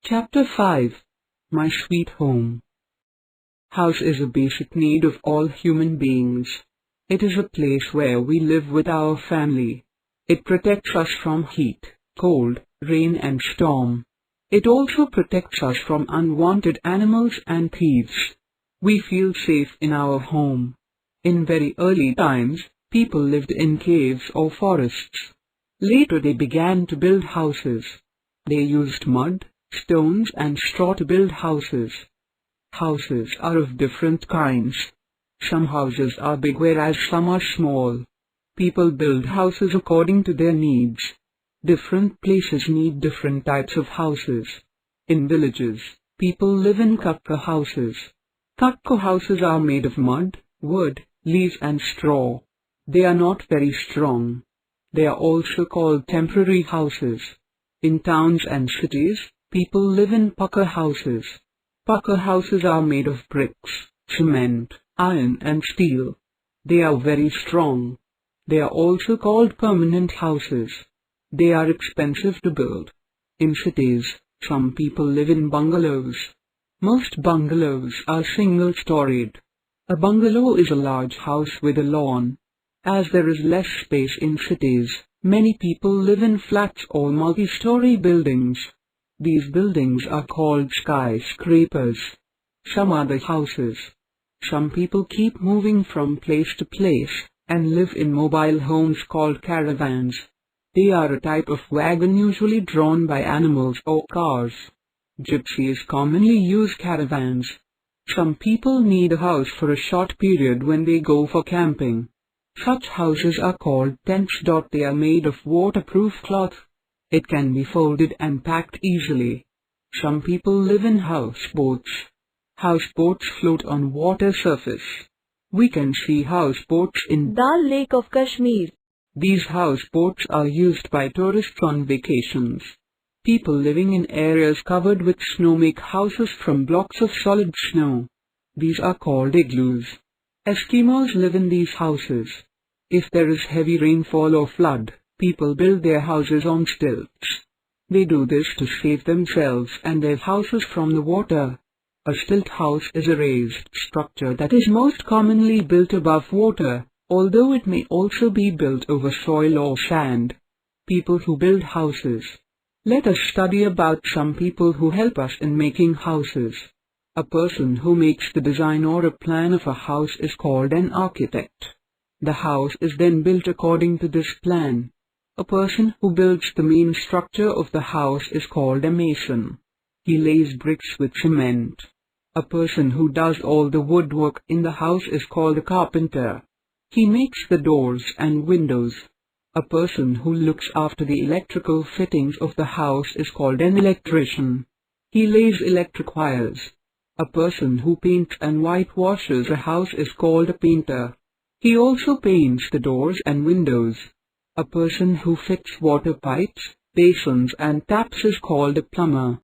Chapter 5. My Sweet Home. House is a basic need of all human beings. It is a place where we live with our family. It protects us from heat, cold, rain and storm. It also protects us from unwanted animals and thieves. We feel safe in our home. In very early times, people lived in caves or forests. Later they began to build houses. They used mud, stones and straw to build houses. Houses are of different kinds. Some houses are big whereas some are small. People build houses according to their needs. Different places need different types of houses. In villages, people live in katka houses. Katka houses are made of mud, wood, leaves and straw. They are not very strong. They are also called temporary houses. In towns and cities, people live in pucca houses. Pucca houses are made of bricks, cement, iron and steel. They are very strong. They are also called permanent houses. They are expensive to build. In cities, some people live in bungalows. Most bungalows are single-storied. A bungalow is a large house with a lawn. As there is less space in cities, many people live in flats or multi-story buildings. These buildings are called skyscrapers. Some are the houses. Some people keep moving from place to place and live in mobile homes called caravans. They are a type of wagon usually drawn by animals or cars. Gypsies commonly use caravans. Some people need a house for a short period when they go for camping. Such houses are called tents. They are made of waterproof cloth. It can be folded and packed easily. Some people live in houseboats. Houseboats float on water surface. We can see houseboats in Dal Lake of Kashmir. These houseboats are used by tourists on vacations. People living in areas covered with snow make houses from blocks of solid snow. These are called igloos. Eskimos live in these houses. If there is heavy rainfall or flood, people build their houses on stilts. They do this to save themselves and their houses from the water. A stilt house is a raised structure that is most commonly built above water, although it may also be built over soil or sand. People who build houses. Let us study about some people who help us in making houses. A person who makes the design or a plan of a house is called an architect. The house is then built according to this plan. A person who builds the main structure of the house is called a mason. He lays bricks with cement. A person who does all the woodwork in the house is called a carpenter. He makes the doors and windows. A person who looks after the electrical fittings of the house is called an electrician. He lays electric wires. A person who paints and whitewashes a house is called a painter. He also paints the doors and windows. A person who fits water pipes, basins and taps is called a plumber.